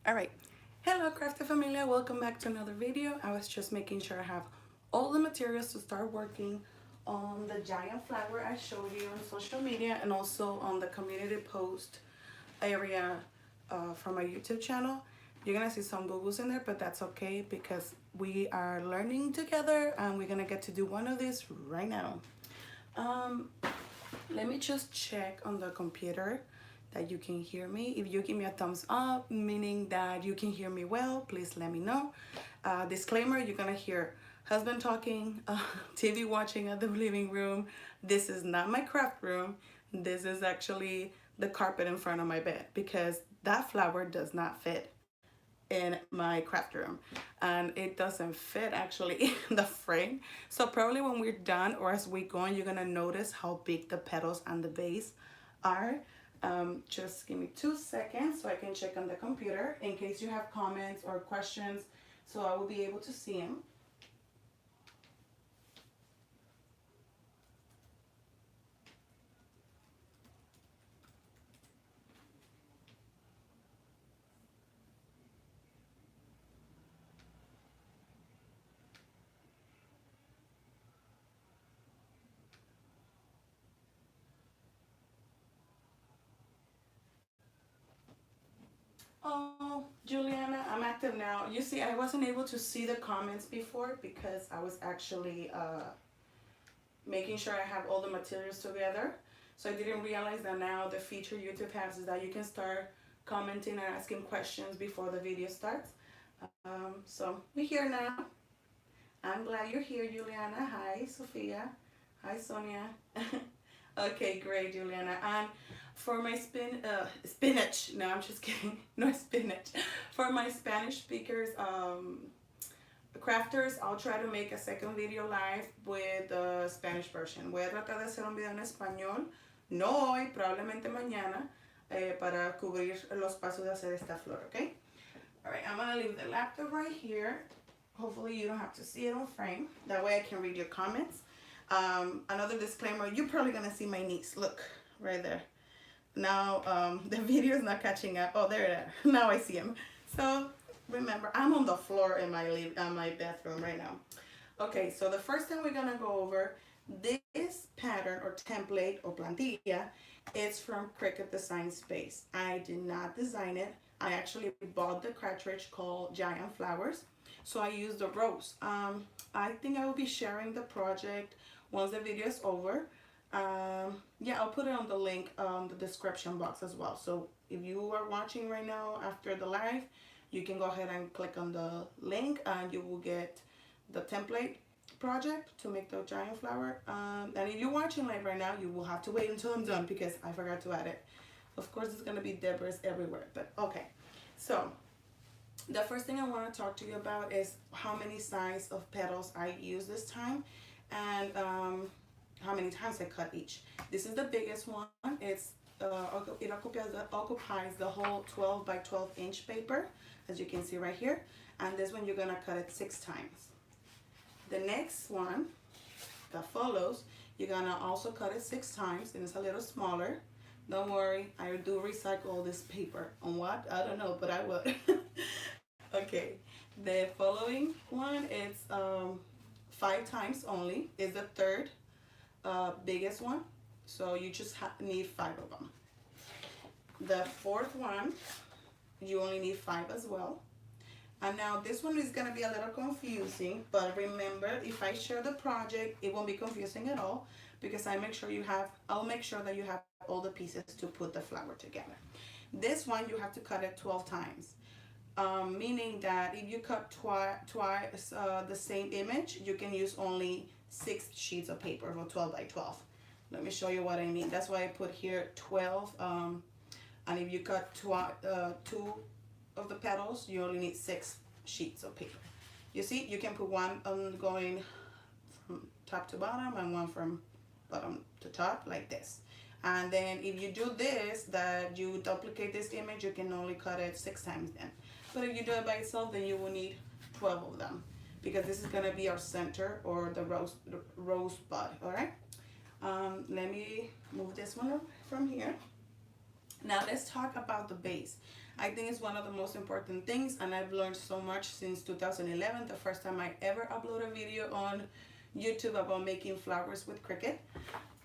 Alright, hello crafter familia, welcome back to another video. I was just making sure I have all the materials to start working on the giant flower I showed you on social media and also on the community post area from my YouTube channel. You're gonna see some boo-boos in there, but that's okay because we are learning together and we're gonna get to do one of these right now. Um, Let me just check on the computer that you can hear me. If you give me a thumbs up, meaning that you can hear me well, please let me know. Disclaimer, you're gonna hear husband talking, TV watching at the living room. This is not my craft room. This is actually the carpet in front of my bed because that flower does not fit in my craft room and it doesn't fit actually in the frame. So probably when we're done or as we go on, you're gonna notice how big the petals and the vase are. Just give me 2 seconds so I can check on the computer in case you have comments or questions so I will be able to see them. Oh, Juliana, I'm active now. You see, I wasn't able to see the comments before because I was actually making sure I have all the materials together. So I didn't realize that now the feature YouTube has is that you can start commenting and asking questions before the video starts. So we're here now. I'm glad you're here, Juliana. Hi, Sophia. Hi, Sonia. Okay, great, Juliana. And for my spinach, no, I'm just kidding. No spinach. For my Spanish speakers, crafters, I'll try to make a second video live with the Spanish version. Voy a tratar de hacer un video en español, no hoy, probablemente mañana, para cubrir los pasos de hacer esta flor, okay? Alright, I'm gonna leave the laptop right here. Hopefully you don't have to see it on frame. That way I can read your comments. Another disclaimer, you're probably gonna see my niece. Look, right there. Now the video is not catching up. Oh, there it is. Now I see him. So remember, I'm on the floor in my bathroom right now. Okay, so the first thing we're gonna go over, this pattern or template or plantilla, is from Cricut Design Space. I did not design it. I actually bought the cartridge called Giant Flowers. So I used the rose. I think I will be sharing the project once the video is over. Yeah, I'll put it on the link on the description box as well. So if you are watching right now after the live, you can go ahead and click on the link and you will get the template project to make the giant flower. And if you're watching live right now, you will have to wait until I'm done because I forgot to add it. Of course, it's gonna be debris everywhere, but okay. So the first thing I want to talk to you about is how many size of petals I use this time and how many times I cut each. This is the biggest one. It occupies the whole 12 by 12 inch paper, as you can see right here. And this one you're gonna cut it 6 times. The next one that follows, you're gonna also cut it 6 times, and it's a little smaller. Don't worry, I do recycle all this paper. On what? I don't know, but I will. Okay, the following one is 5 times only. Is the third biggest one. So you just need 5 of them. The fourth one, you only need 5 as well. And now this one is gonna be a little confusing, but remember, if I share the project, it won't be confusing at all because I'll make sure that you have all the pieces to put the flower together. This one, you have to cut it 12 times. Meaning that if you cut twice the same image, you can use only 6 sheets of paper for 12 by 12. Let me show you what I mean. That's why I put here 12. And if you cut 2 of the petals, you only need 6 sheets of paper. You see, you can put one going from top to bottom and one from bottom to top like this. And then if you do this, that you duplicate this image, you can only cut it 6 times then. But if you do it by itself, then you will need 12 of them because this is gonna be our center or the rose bud, all right? Let me move this one from here. Now let's talk about the base. I think it's one of the most important things, and I've learned so much since 2011, the first time I ever uploaded a video on YouTube about making flowers with Cricut.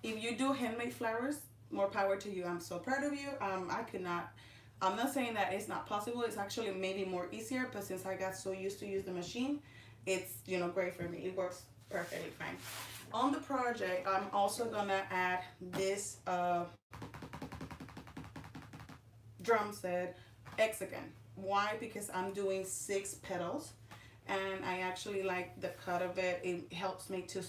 If you do handmade flowers, more power to you. I'm so proud of you. I'm not saying that it's not possible. It's actually maybe more easier, but since I got so used to use the machine, it's, you know, great for me. It works perfectly fine. On the project, I'm also gonna add this drum set hexagon. Why? Because I'm doing 6 petals, and I actually like the cut of it. It helps me to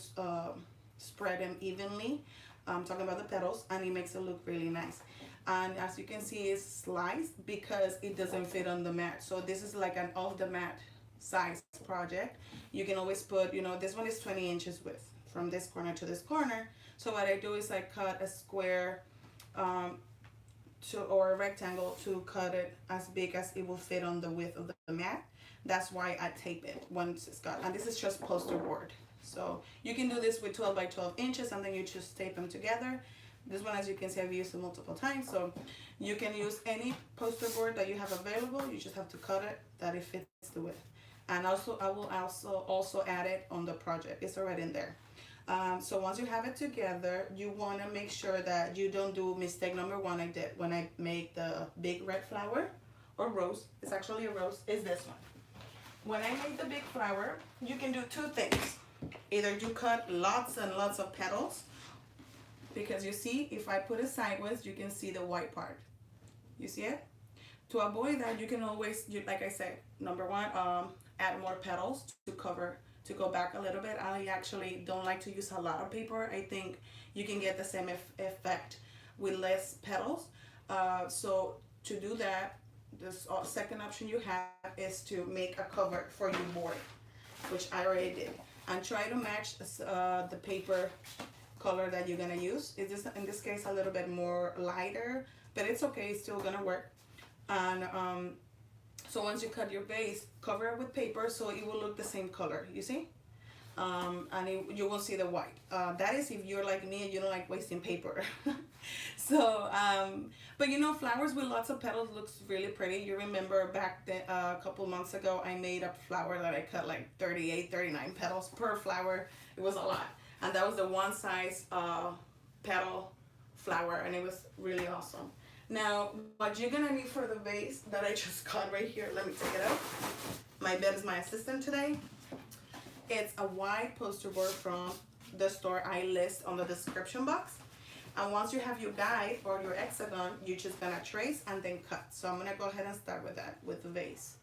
spread them evenly. I'm talking about the petals, and it makes it look really nice. And as you can see, it's sliced because it doesn't fit on the mat. So this is like an off the mat size project. You can always put, you know, this one is 20 inches width from this corner to this corner. So what I do is I cut a square or a rectangle to cut it as big as it will fit on the width of the mat. That's why I tape it once it's cut. And this is just poster board. So you can do this with 12 by 12 inches, and then you just tape them together. This one, as you can see, I've used it multiple times. So you can use any poster board that you have available. You just have to cut it that it fits the width. And also, I will also add it on the project. It's already in there. So once you have it together, you want to make sure that you don't do mistake number one I did when I made the big red flower or rose. It's actually a rose. Is this one. When I made the big flower, you can do 2 things. Either you cut lots and lots of petals, because you see, if I put it sideways, you can see the white part. You see it? To avoid that, you can always, like I said, number one, add more petals to go back a little bit. I actually don't like to use a lot of paper. I think you can get the same effect with less petals. So to do that, the second option you have is to make a cover for your board, which I already did. And try to match the paper color that you're gonna use. It is in this case a little bit more lighter, but it's okay, it's still gonna work. And so once you cut your base, cover it with paper so it will look the same color, you see? And you won't see the white. That is if you're like me and you don't like wasting paper. So but you know, flowers with lots of petals looks really pretty. You remember back then, a couple months ago, I made a flower that I cut like 38, 39 petals per flower. It was a lot. And that was the one size petal flower, and it was really awesome. Now, what you're gonna need for the vase that I just cut right here, let me take it out. My bed is my assistant today. It's a white poster board from the store I list on the description box. And once you have your guide or your hexagon, you're just gonna trace and then cut. So I'm gonna go ahead and start with that, with the vase.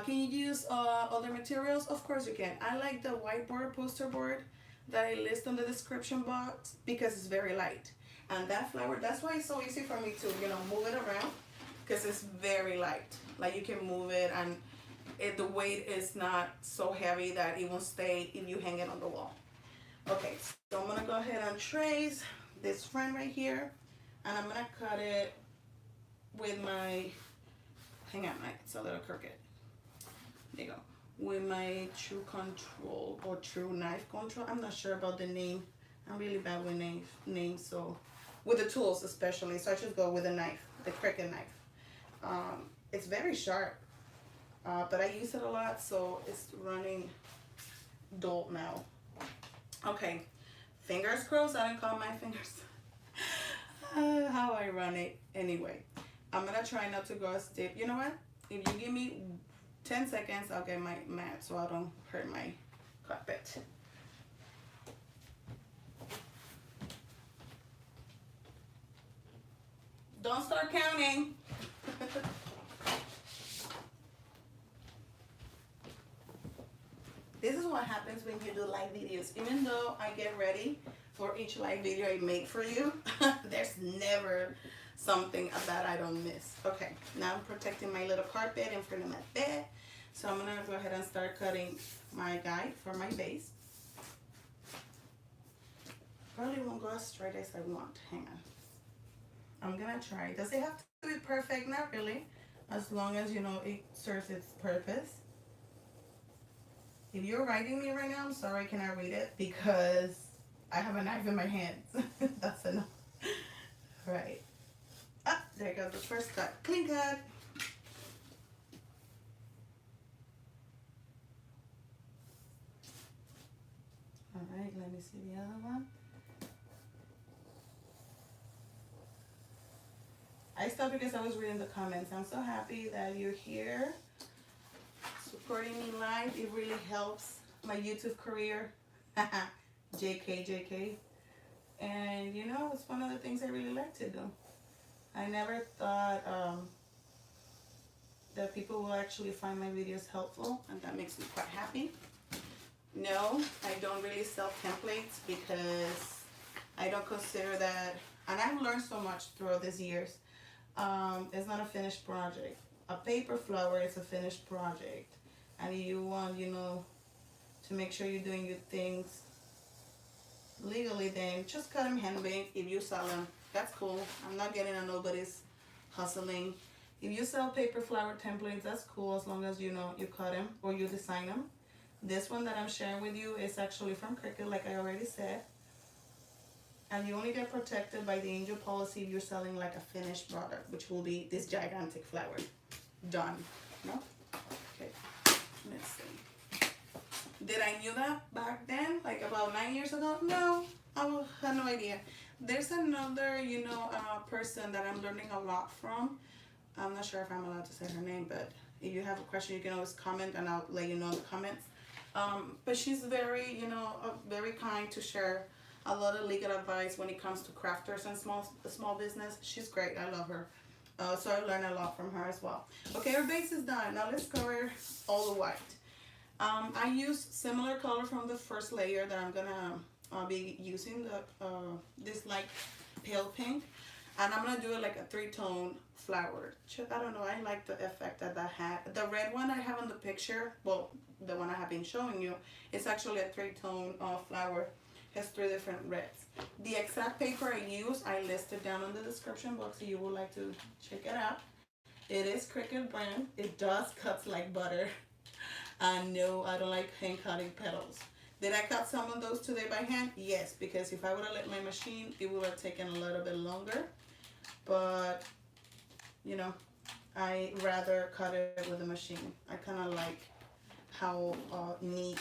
Can you use other materials? Of course you can. I like the whiteboard poster board that I list on the description box because it's very light. And that flower, that's why it's so easy for me to, you know, move it around, because it's very light. Like you can move it, and the weight is not so heavy that it won't stay if you hang it on the wall. Okay, so I'm gonna go ahead and trace this front right here, and I'm gonna cut it with my, hang on, it's a little crooked. There you go. With my True Control or True Knife Control. I'm not sure about the name. I'm really bad with names, so with the tools especially. So I just go with a knife, the Cricut knife. It's very sharp, but I use it a lot, so it's running dull now. Okay, fingers crossed. I don't call my fingers. How I run it anyway. I'm gonna try not to go a step. You know what? If you give me 10 seconds, I'll get my mat so I don't hurt my carpet. Don't start counting. This is what happens when you do live videos. Even though I get ready for each live video I make for you, there's never something that I don't miss. Okay, now I'm protecting my little carpet in front of my bed. So I'm gonna go ahead and start cutting my guide for my base. Probably won't go as straight as I want. Hang on. I'm gonna try. Does it have to be perfect? Not really. As long as, you know, it serves its purpose. If you're writing me right now, I'm sorry I cannot read it because I have a knife in my hands. That's enough. Right. Ah, there goes first cut. Clean cut. All right, let me see the other one. I stopped because I was reading the comments. I'm so happy that you're here supporting me live. It really helps my YouTube career. JK. And you know, it's one of the things I really like to do. I never thought that people will actually find my videos helpful, and that makes me quite happy. No, I don't really sell templates because I don't consider that, and I've learned so much throughout these years. It's not a finished project. A paper flower is a finished project, and you want, you know, to make sure you're doing your things legally, then just cut them hand baked. If you sell them, that's cool. I'm not getting on nobody's hustling. If you sell paper flower templates, that's cool, as long as you know you cut them or you design them. This one that I'm sharing with you is actually from Cricut, like I already said. And you only get protected by the angel policy if you're selling like a finished product, which will be this gigantic flower. Done. No? Okay. Let's see. Did I knew that back then, like about 9 years ago? No, I had no idea. There's another, you know, person that I'm learning a lot from. I'm not sure if I'm allowed to say her name, but if you have a question, you can always comment and I'll let you know in the comments. But she's very, you know, very kind to share a lot of legal advice when it comes to crafters and small business. She's great. I love her. So I learned a lot from her as well. Okay, our base is done. Now let's cover all the white. I used similar color from the first layer that I'm gonna be using, this like pale pink, and I'm gonna do it like a 3-tone flower. I don't know, I like the effect that had. The red one I have in the picture, well, the one I have been showing you, it's actually a 3-tone flower. It has 3 different reds. The exact paper I use, I listed down in the description box if you would like to check it out. It is Cricut brand. It does cut like butter. And no, I don't like hand cutting petals. Did I cut some of those today by hand? Yes, because if I would have let my machine, it would have taken a little bit longer. But, you know, I rather cut it with a machine. I kind of like how neat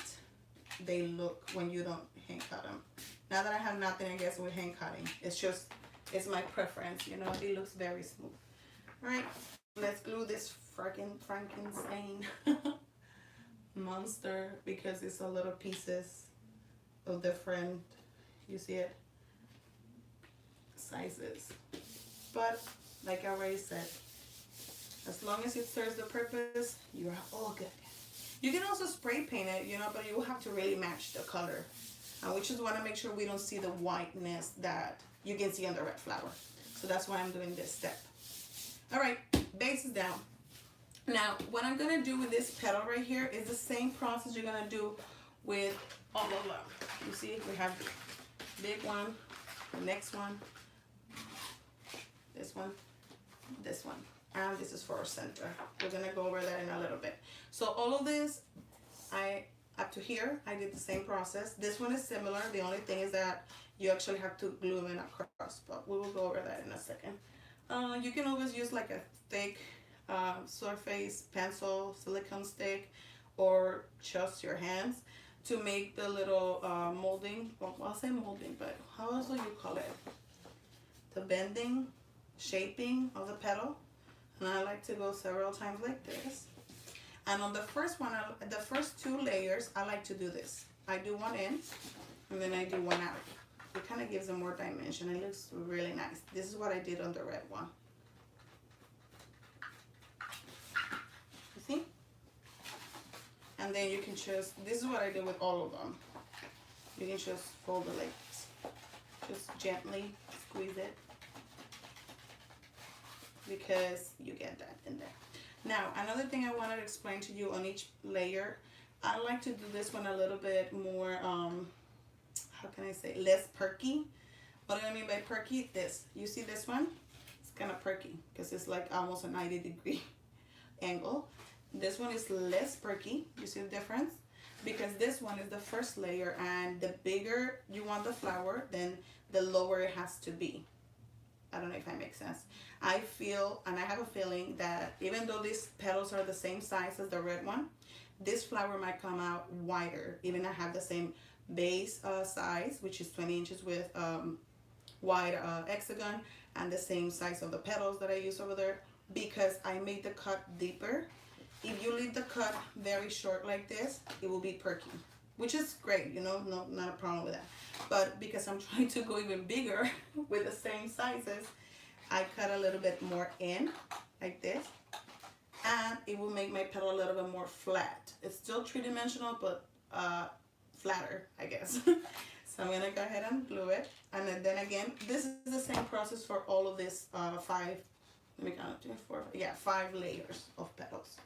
they look when you don't hand cut them. Now that I have nothing, I guess, with hand cutting, it's my preference, you know, it looks very smooth. All right, let's glue this Frankenstein monster, because it's a little pieces of different, you see it, sizes. But like I already said, as long as it serves the purpose, you are all good. You can also spray paint it, you know, but you will have to really match the color. We just want to make sure we don't see the whiteness that you can see on the red flower. So that's why I'm doing this step. All right, base is down. Now, what I'm going to do with this petal right here is the same process you're going to do with all of them. You see, we have the big one, the next one, this one, and this is for our center. We're going to go over that in a little bit. So all of this, up to here, I did the same process. This one is similar. The only thing is that you actually have to glue them across, but we will go over that in a second. You can always use like a thick surface pencil, silicone stick, or just your hands to make the little molding. Well, I'll say molding, but how else will you call it? The bending, shaping of the petal. And I like to go several times like this. And on the first one, the first 2 layers, I like to do this. I do one in, and then I do one out. It kind of gives them more dimension. It looks really nice. This is what I did on the red one. You see? And then you can just, this is what I did with all of them. You can just fold the legs. Just gently squeeze it, because you get that in there. Now, another thing I wanted to explain to you on each layer, I like to do this one a little bit more, how can I say, less perky. What do I mean by perky? This. You see this one? It's kind of perky because it's like almost a 90-degree angle. This one is less perky. You see the difference? Because this one is the first layer, and the bigger you want the flower, then the lower it has to be. I don't know if I make sense. I feel, and I have a feeling that even though these petals are the same size as the red one, this flower might come out wider. Even I have the same base size, which is 20 inches with wide hexagon, and the same size of the petals that I use over there, because I made the cut deeper. If you leave the cut very short like this, it will be perky, which is great, you know, no, not a problem with that. But because I'm trying to go even bigger with the same sizes, I cut a little bit more in, like this, and it will make my petal a little bit more flat. It's still three-dimensional, but flatter, I guess. So I'm gonna go ahead and glue it. And then again, this is the same process for all of this five, let me count, 2, 4, yeah, 5 layers of petals.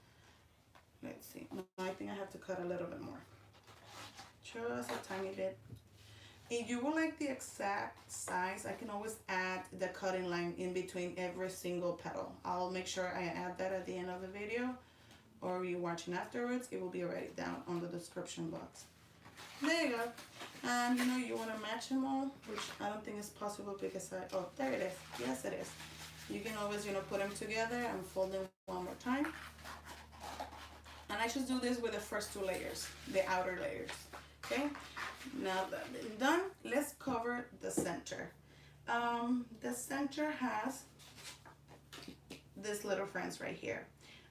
Let's see, no, I think I have to cut a little bit more. Just a tiny bit. If you would like the exact size, I can always add the cutting line in between every single petal. I'll make sure I add that at the end of the video, or you're watching afterwards, it will be already down on the description box. There you go. And you know, you want to match them all, which I don't think is possible because oh, there it is. Yes, it is. You can always, you know, put them together and fold them one more time. And I just do this with the first 2 layers, the outer layers. Okay, now that it's done, let's cover the center. The center has this little friends right here.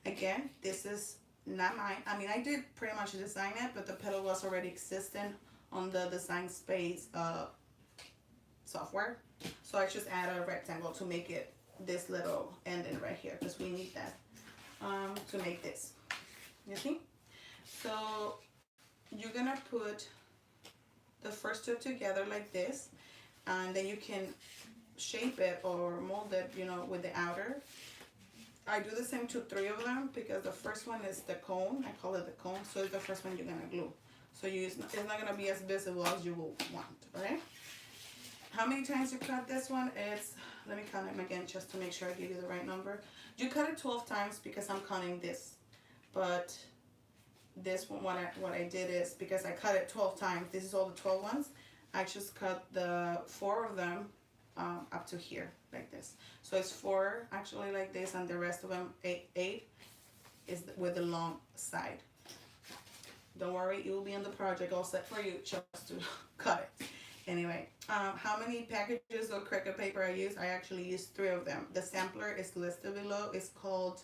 Again, this is not mine. I mean, I did pretty much design it, but the petal was already existing on the Design Space software. So I just add a rectangle to make it this little ending right here, because we need that to make this. You see? So you're gonna put the first 2 together like this, and then you can shape it or mold it, you know, with the outer. I do the same to 3 of them because the first one is the cone. I call it the cone, so it's the first one you're gonna glue. So it's not gonna be as visible as you will want, right? How many times you cut this one? It's, let me count them again just to make sure I give you the right number. You cut it 12 times because I'm counting this, but this one, what I did is, because I cut it 12 times, this is all the 12 ones, I just cut the 4 of them up to here like this. So it's 4 actually like this, and the rest of them 8 is with the long side. Don't worry, it will be in the project all set for you just to cut it. Anyway, how many packages of Cricut paper I use? I actually use 3 of them. The sampler is listed below. It's called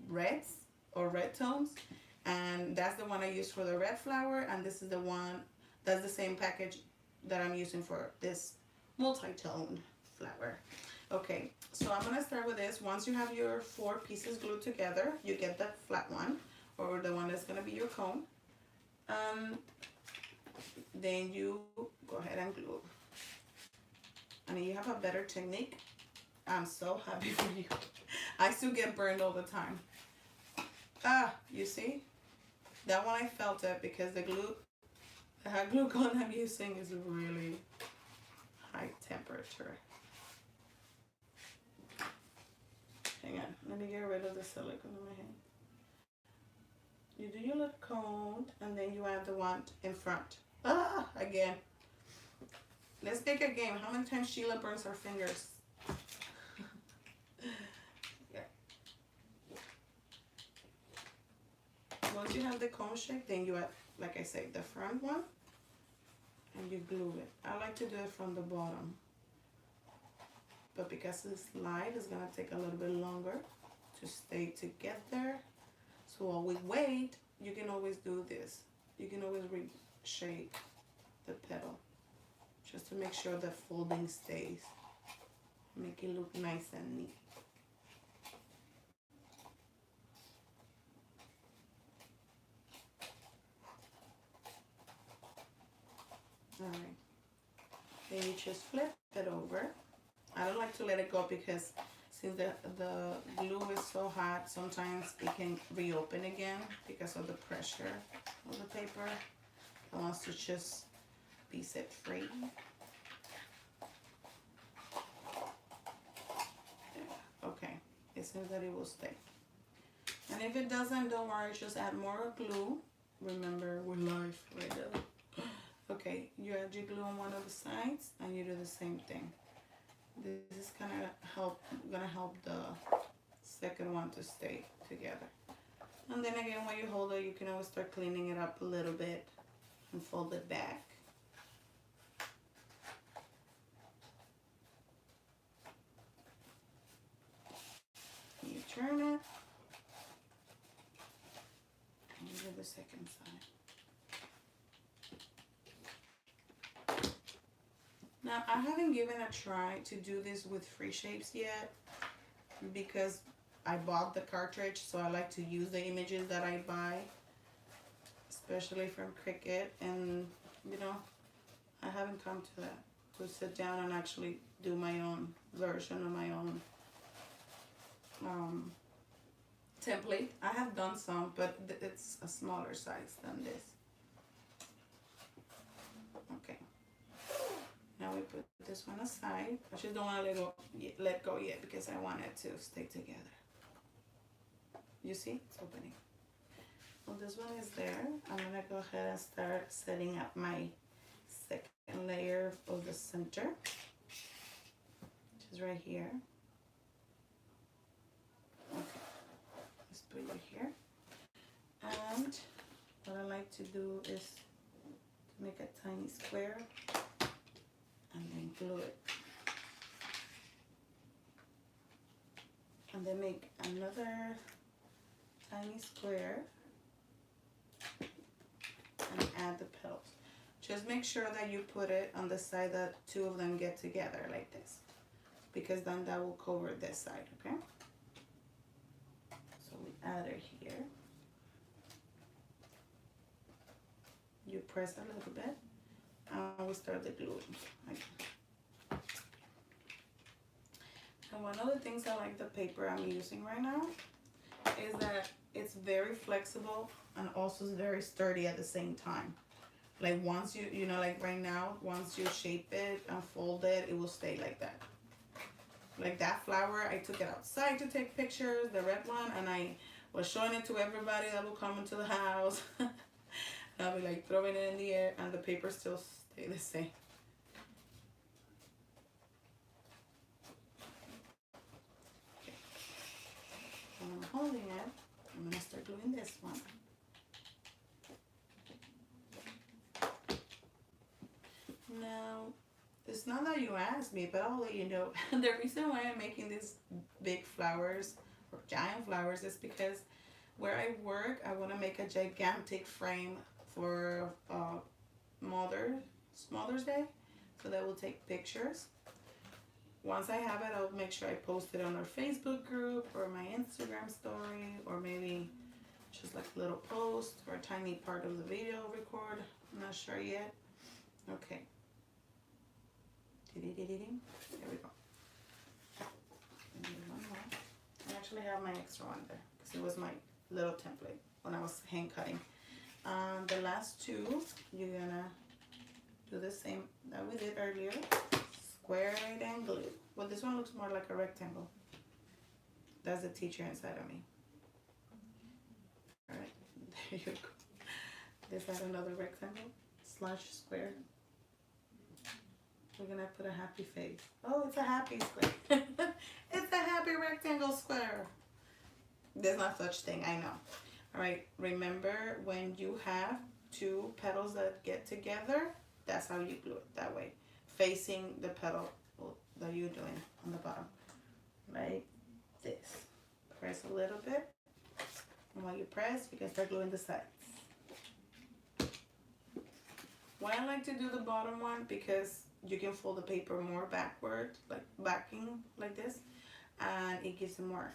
Reds or Red Tones, and that's the one I use for the red flower, and this is the one, that's the same package that I'm using for this multi-tone flower. Okay, so I'm gonna start with this. Once you have your 4 pieces glued together, you get the flat one, or the one that's gonna be your cone. Then you go ahead and glue. And you have a better technique, I'm so happy for you. I still get burned all the time. You see? That one I felt it because the hot glue gun I'm using is really high temperature. Hang on, let me get rid of the silicone on my hand. You do your little cone, and then you add the one in front. Again. Let's take a game. How many times Sheila burns her fingers? Yeah. Once you have the cone shape, then you add, like I said, the front one, and you glue it. I like to do it from the bottom, but because this slide is gonna take a little bit longer to stay together. So while we wait, you can always do this. You can always reshape the petal just to make sure the folding stays. Make it look nice and neat. Alright. Then you just flip it over. I don't like to let it go because since the glue is so hot, sometimes it can reopen again because of the pressure of the paper. I want to just be set free. Okay, it seems that it will stay. And if it doesn't, don't worry, just add more glue. Remember, we're live right now. Okay, you add your glue on one of the sides and you do the same thing. this is gonna help the second one to stay together. And then again, when you hold it, you can always start cleaning it up a little bit and fold it back. You turn it and do the second side. Now, I haven't given a try to do this with free shapes yet because I bought the cartridge, so I like to use the images that I buy, especially from Cricut, and you know, I haven't come to that, to sit down and actually do my own version of my own template. I have done some, but it's a smaller size than this. Okay. Now we put this one aside. I just don't want to let go yet because I want it to stay together. You see? It's opening. Well, this one is there. I'm going to go ahead and start setting up my second layer of the center, which is right here. Okay. Let's put you here. And what I like to do is to make a tiny square and then glue it. And then make another tiny square and add the petals. Just make sure that you put it on the side that two of them get together like this, because then that will cover this side, okay? So we add it here. You press a little bit. We start the gluing. And one of the things I like the paper I'm using right now is that it's very flexible and also is very sturdy at the same time. Like once you know, like right now, once you shape it and fold it, it will stay like that. Like that flower, I took it outside to take pictures, the red one, and I was showing it to everybody that will come into the house. I'll be like throwing it in the air and the paper still stay the same. Okay. When I'm holding it, I'm gonna start gluing this one. Now, it's not that you asked me, but I'll let you know. The reason why I'm making these big flowers or giant flowers is because where I work, I want to make a gigantic frame for Mother's Day, so that we'll take pictures. Once I have it, I'll make sure I post it on our Facebook group or my Instagram story, or maybe just like a little post or a tiny part of the video record. I'm not sure yet. Okay. There we go. One more. I actually have my extra one there because it was my little template when I was hand cutting. The last two, you're gonna do the same that we did earlier. Square it and glue. Well, this one looks more like a rectangle. That's the teacher inside of me. All right, there you go. This is another rectangle / square. We're gonna put a happy face. Oh, it's a happy square. It's a happy rectangle square. There's no such thing, I know. All right, remember when you have two petals that get together, that's how you glue it, that way. Facing the petal that you're doing on the bottom, like this. Press a little bit, and while you press, you can start gluing the sides. Why I like to do the bottom one, because you can fold the paper more backward, like backing like this, and it gives it more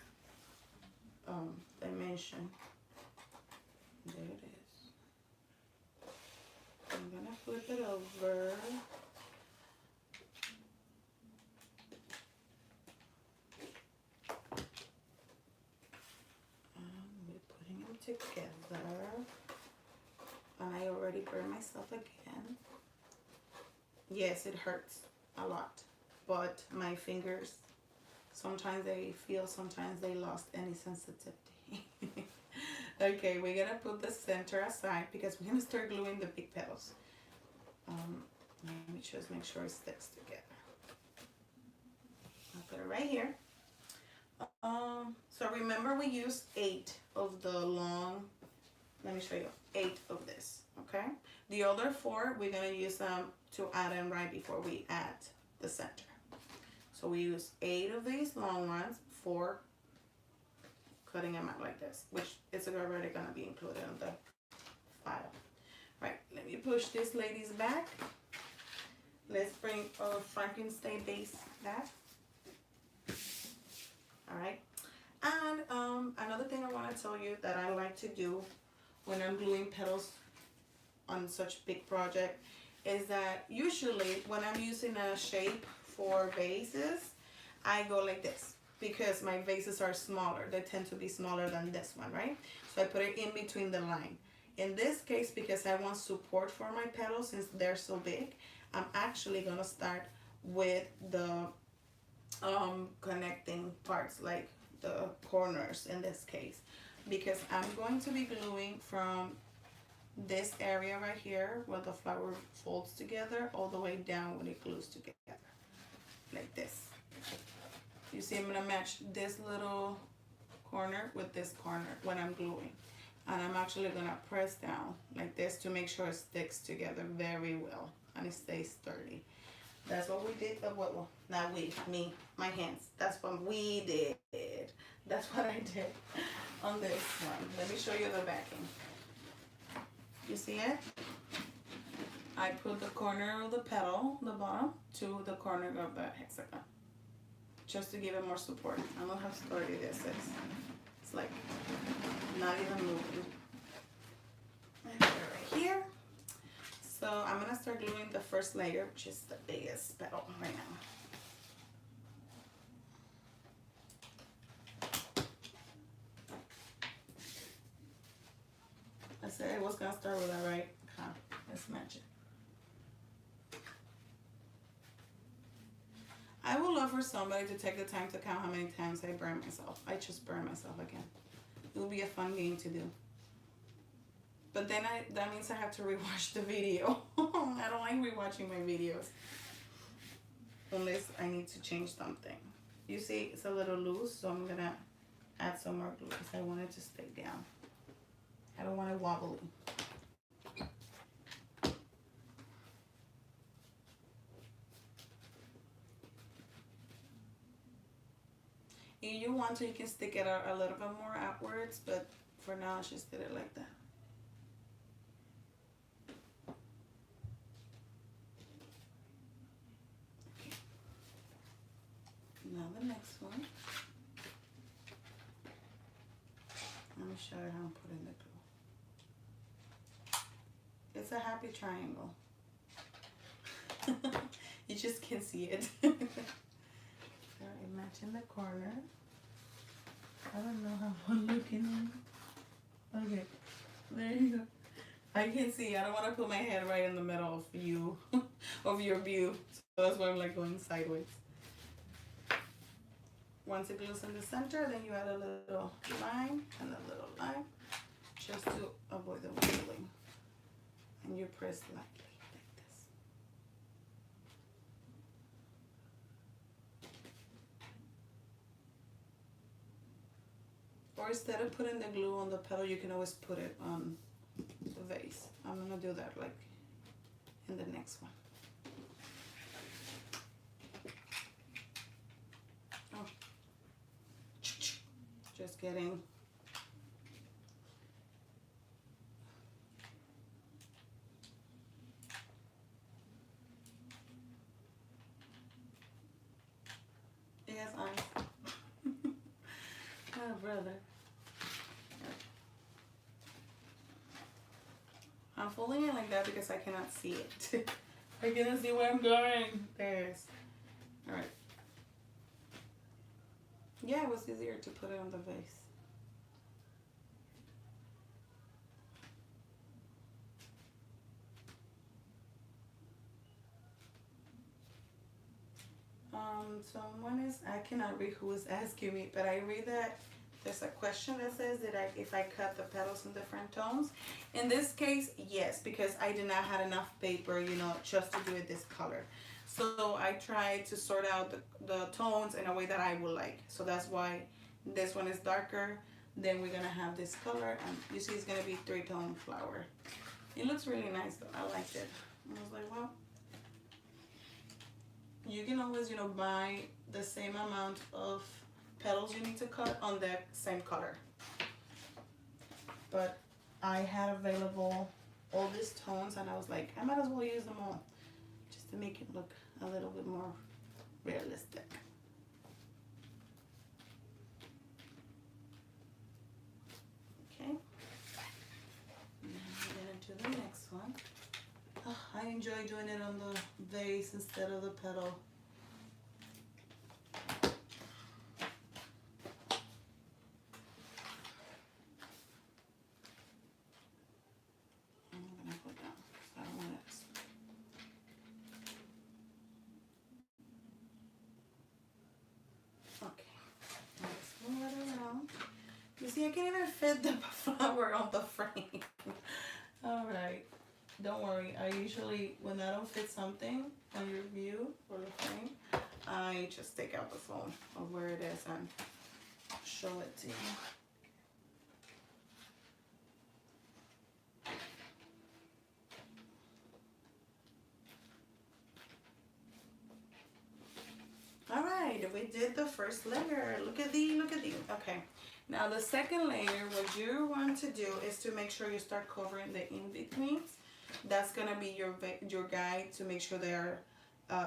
dimension. There it is. I'm gonna flip it over. We're putting them together. And I already burned myself again. Yes, it hurts a lot, but my fingers, sometimes they feel, sometimes they lost any sensitivity. Okay, we're gonna put the center aside because we're gonna start gluing the big petals. Let me just make sure it sticks together. right here. So remember we used 8 of the long, let me show you, 8 of this, okay? The other 4, we're gonna use them to add in right before we add the center. So we use 8 of these long ones, 4 cutting them out like this, which is already gonna be included in the file. Right, let me push this lady's back. Let's bring our Frankenstein base back. All right, and another thing I want to tell you that I like to do when I'm gluing petals on such big project is that usually when I'm using a shape for vases, I go like this because my vases are smaller. They tend to be smaller than this one, right? So I put it in between the line. In this case, because I want support for my petals since they're so big, I'm actually gonna start with the connecting parts, like the corners in this case, because I'm going to be gluing from this area right here where the flower folds together all the way down when it glues together, like this. You see, I'm gonna match this little corner with this corner when I'm gluing. And I'm actually gonna press down like this to make sure it sticks together very well and it stays sturdy. That's what we did. Well, not we, me, my hands. That's what we did. That's what I did on this one. Let me show you the backing. You see it? I put the corner of the petal, the bottom, to the corner of the hexagon, just to give it more support. I don't know how sturdy this is. It's like not even moving. And right here. So I'm gonna start gluing the first layer, which is the biggest petal right now. I said I was gonna start with that, right? Let's match it. I would love for somebody to take the time to count how many times I burn myself. I just burn myself again. It will be a fun game to do. But then that means I have to rewatch the video. I don't like rewatching my videos. Unless I need to change something. You see, it's a little loose, so I'm gonna add some more glue because I want it to stay down. I don't want it wobbly. If you want to, you can stick it out a little bit more outwards, but for now, I just did it like that. Okay. Now the next one. Let me show you how I'm putting the glue. It's a happy triangle. You just can't see it. Alright, matching the corner. I don't know how I'm looking. Okay, there you go. I can see. I don't want to put my head right in the middle of you, of your view. So that's why I'm like going sideways. Once it glues in the center, then you add a little line and a little line, just to avoid the wiggling. And you press lightly. Or instead of putting the glue on the petal, you can always put it on the vase. I'm gonna do that like in the next one. Oh. Just getting it has eyes. Oh, brother. I'm folding it like that because I cannot see it. I cannot see where I'm going. There's. Alright. Yeah, it was easier to put it on the vase. Someone is, I cannot read who is asking me, but I read that there's a question that says that if I cut the petals in different tones. In this case, yes, because I did not have enough paper, you know, just to do it this color. So I tried to sort out the tones in a way that I would like. So that's why this one is darker. Then we're gonna have this color, and you see it's gonna be 3-tone flower. It looks really nice though. I liked it. I was like, well, you can always, you know, buy the same amount of petals you need to cut on the same color. But I had available all these tones, and I was like, I might as well use them all just to make it look a little bit more realistic. Okay. Now we're gonna do the next one. Oh, I enjoy doing it on the vase instead of the petal. You see, I can't even fit the flower on the frame. All right, don't worry. I usually, when I don't fit something on your view or the frame, I just take out the phone of where it is and show it to you. All right, we did the first layer. Look at these, look at these. Okay. Now the second layer, what you want to do is to make sure you start covering the in-betweens. That's gonna be your guide to make sure they are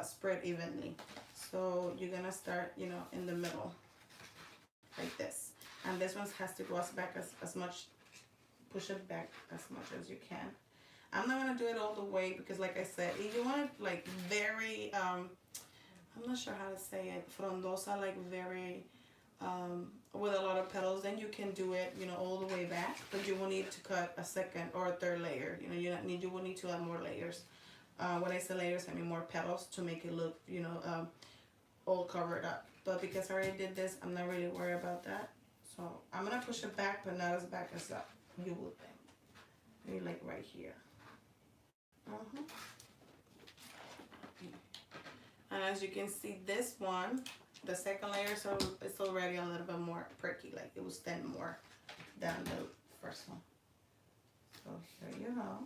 spread evenly. So you're gonna start, you know, in the middle, like this. And this one has to go as back as much, push it back as much as you can. I'm not gonna do it all the way because, like I said, if you want it like very, I'm not sure how to say it, frondosa, like very, with a lot of petals, then you can do it, you know, all the way back, but you will need to cut a second or a third layer. You know, you will need to add more layers. When I say layers, I mean more petals to make it look, you know, all covered up. But because I already did this, I'm not really worried about that. So I'm gonna push it back, but not as back as you would think. Maybe like right here. And as you can see, this one, the second layer, so it's already a little bit more perky, like it will stand more than the first one. So here you go.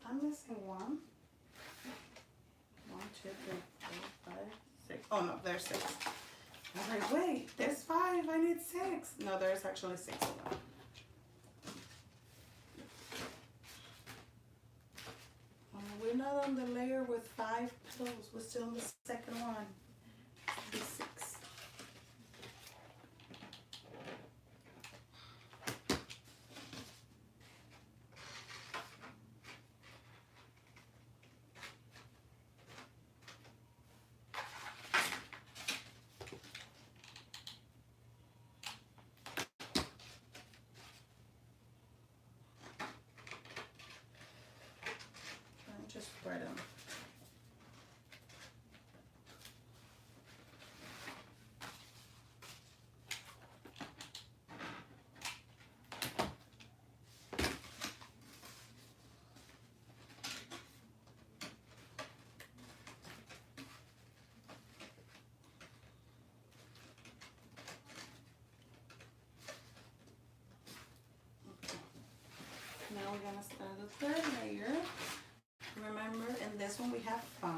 I'm missing one. 1, 2, 3, 4, 5, 6. Oh no, there's 6. I was like, wait, there's 5. I need 6. No, there's actually 6 of them. We're not on the layer with 5 petals. We're still on the second one. 6. Just spread them. Now we're gonna start the third layer. Remember, in this one we have 5.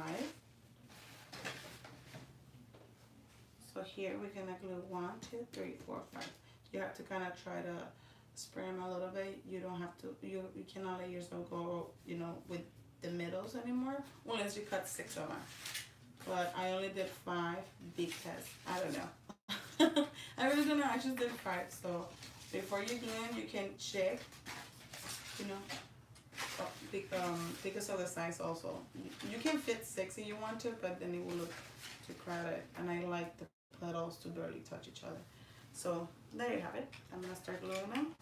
So here we're gonna glue 1, 2, 3, 4, 5. You have to kind of try to spray them a little bit. You don't have to. You cannot let yourself go, you know, with the middles anymore, unless you cut 6 of them. But I only did 5 because I don't know. I really don't know. I just did 5. So before you glue them, you can check, you know, because of the size also. You can fit 6 if you want to, but then it will look too crowded. And I like the petals to barely touch each other. So there you have it. I'm gonna start gluing them.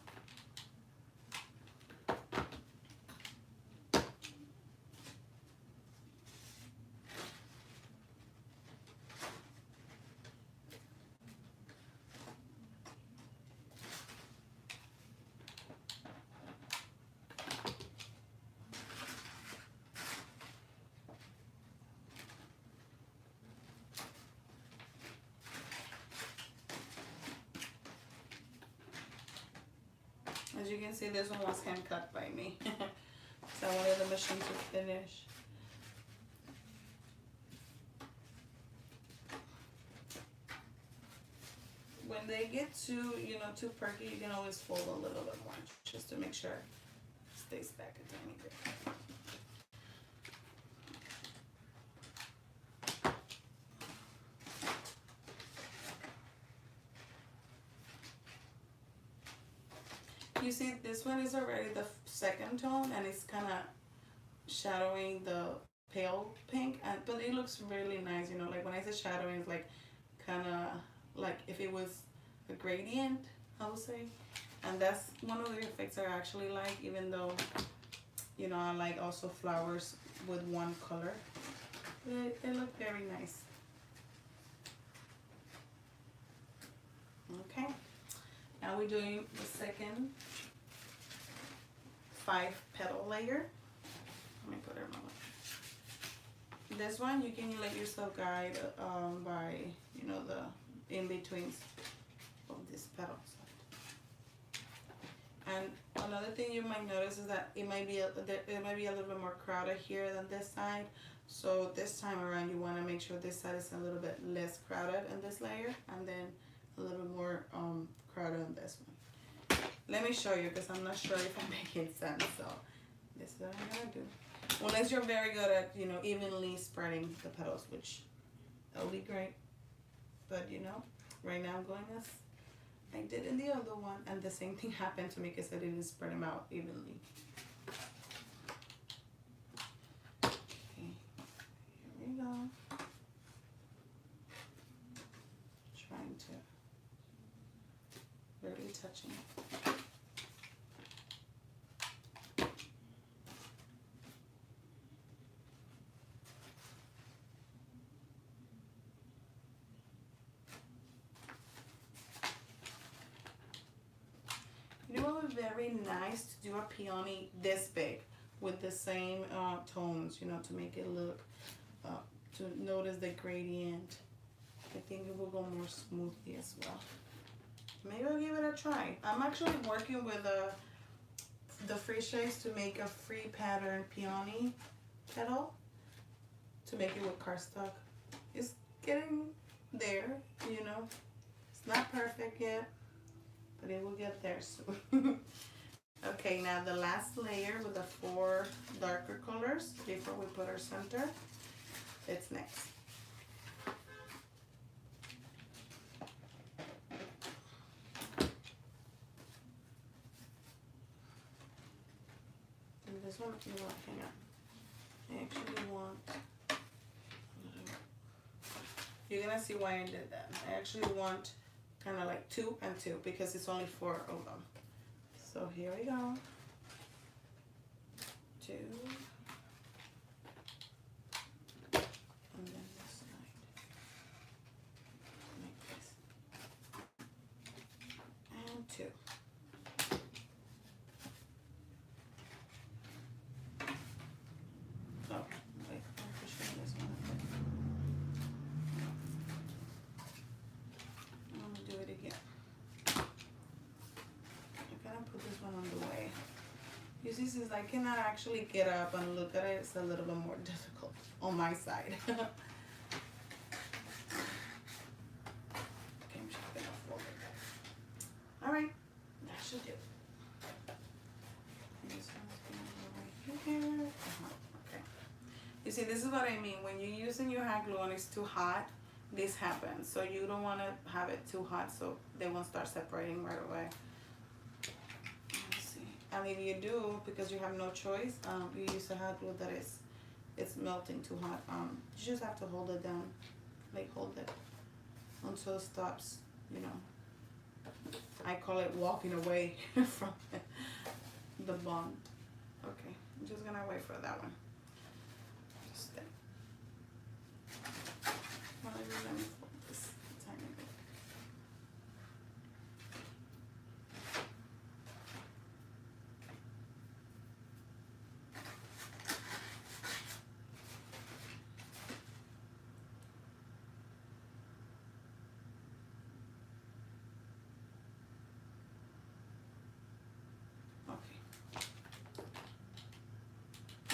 As you can see, this one was hand cut by me. So I wanted the machine to finish. When they get too, too perky, you can always fold a little bit more just to make sure it stays back a tiny bit. You see, this one is already the second tone, and it's kind of shadowing the pale pink, but it looks really nice. Like when I say shadowing, it's like kind of like if it was a gradient, I would say. And that's one of the effects I actually like, even though I like also flowers with one color. They look very nice. Okay, now we're doing the second 5 petal layer. Let me put it on. This one you can let yourself guide by the in-betweens of these petals. And another thing you might notice is that it might be a little bit more crowded here than this side. So this time around you want to make sure this side is a little bit less crowded in this layer, and then a little bit more crowded on this one. Let me show you, because I'm not sure if I'm making sense. So this is what I'm gonna do. Unless you're very good at evenly spreading the petals, which that'll be great. But right now I'm going as I did in the other one, and the same thing happened to me because I didn't spread them out evenly. Okay, here we go. Trying to barely touching it. It would be very nice to do a peony this big with the same tones, to make it look, to notice the gradient. I think it will go more smoothly as well. Maybe I'll give it a try. I'm actually working with the free shapes to make a free pattern peony petal to make it with cardstock. It's getting there, It's not perfect yet, but it will get there soon. Okay, now the last layer with the 4 darker colors before we put our center, it's next. And this one, hang on. I actually want, you're gonna see why I did that. I actually want kind of like 2 and 2 because it's only 4 of them. So here we go. 2. And then this side. Like this. And 2. Oh, wait, I'm pushing this one a bit. I'm gonna do it again. Put this one on the way. You see, since I cannot actually get up and look at it, it's a little bit more difficult on my side. Okay, I'm just gonna fold it. Alright, that should do. This one's gonna go right here. Okay. You see, this is what I mean. When you're using your hot glue and it's too hot, this happens. So you don't want to have it too hot so they won't start separating right away. And if you do, because you have no choice, you use a hot glue that it's melting too hot. You just have to hold it down, like hold it until it stops. You know, I call it walking away from the bond. Okay, I'm just gonna wait for that one. Just let me fold this tiny bit.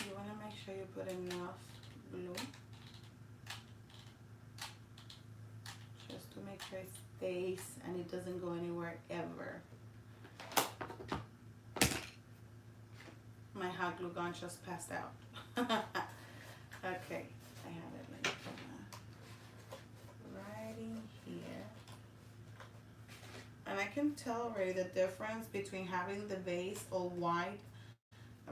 You want to make sure you put enough glue just to make sure it stays and it doesn't go anywhere ever. My hot glue gun just passed out. Okay, I have it like right in here. And I can tell already the difference between having the base all white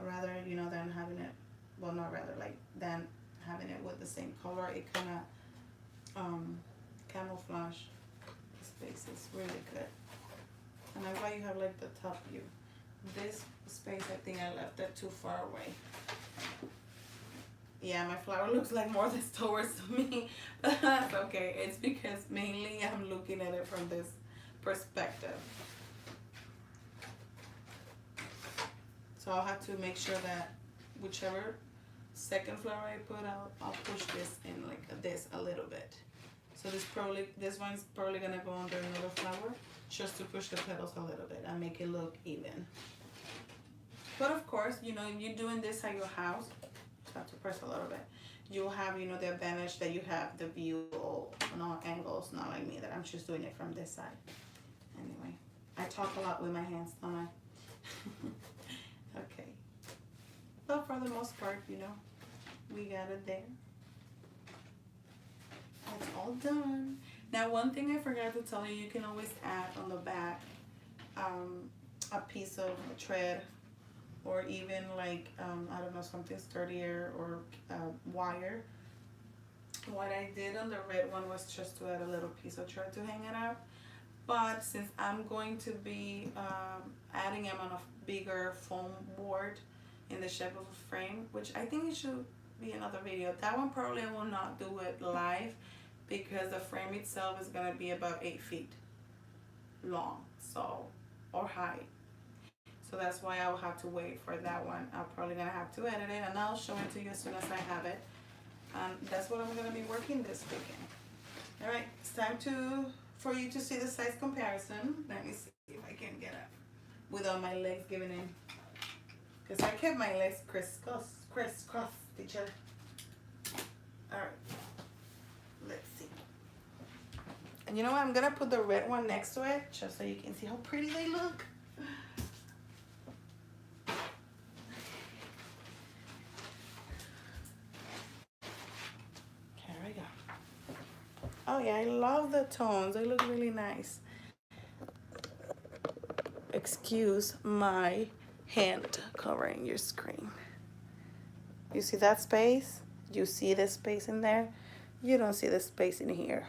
rather, you know, than having it, well, not rather, like, than having it with the same color. It kind of camouflage the space. It's really good. And I'm glad you have like the top view. This space, I think I left it too far away. Yeah, my flower looks like more this towards me, but that's okay. It's because mainly I'm looking at it from this perspective. So I'll have to make sure that whichever second flower I put out, I'll push this in like this a little bit. So this one's probably gonna go under another flower just to push the petals a little bit and make it look even. But of course, you know, if you're doing this at your house, I have to press a little bit, you'll have, you know, the advantage that you have the view on all angles, not like me that I'm just doing it from this side. Anyway, I talk a lot with my hands, don't I? Okay. But for the most part, you know, we got it there. It's all done. Now, one thing I forgot to tell you, you can always add on the back a piece of thread, or even like, I don't know, something sturdier, or wire. What I did on the red one was just to add a little piece of thread to hang it up. But since I'm going to be adding them on a bigger foam board in the shape of a frame, which I think it should be another video. That one probably I will not do it live because the frame itself is going to be about 8 feet long, so, or high. So that's why I'll have to wait for that one. I'm probably going to have to edit it, and I'll show it to you as soon as I have it. That's what I'm going to be working this weekend. All right, it's time for you to see the size comparison. Let me see if I can get up without my legs giving in, because I kept my legs crisscross, teacher. All right, let's see. And you know what? I'm gonna put the red one next to it just so you can see how pretty they look. Here we go. Oh yeah, I love the tones. They look really nice. Excuse my hand covering your screen. You see that space? You see this space in there? You don't see the space in here.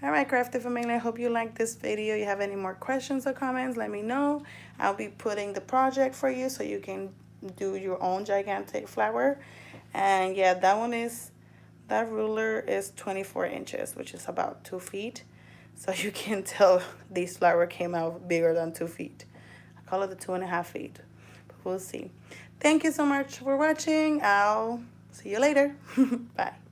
All right, crafty family, I hope you liked this video. You have any more questions or comments, let me know. I'll be putting the project for you so you can do your own gigantic flower. And yeah, that ruler is 24 inches, which is about 2 feet. So you can tell this flower came out bigger than 2 feet. I call it the 2.5 feet, but we'll see. Thank you so much for watching. I'll see you later. Bye.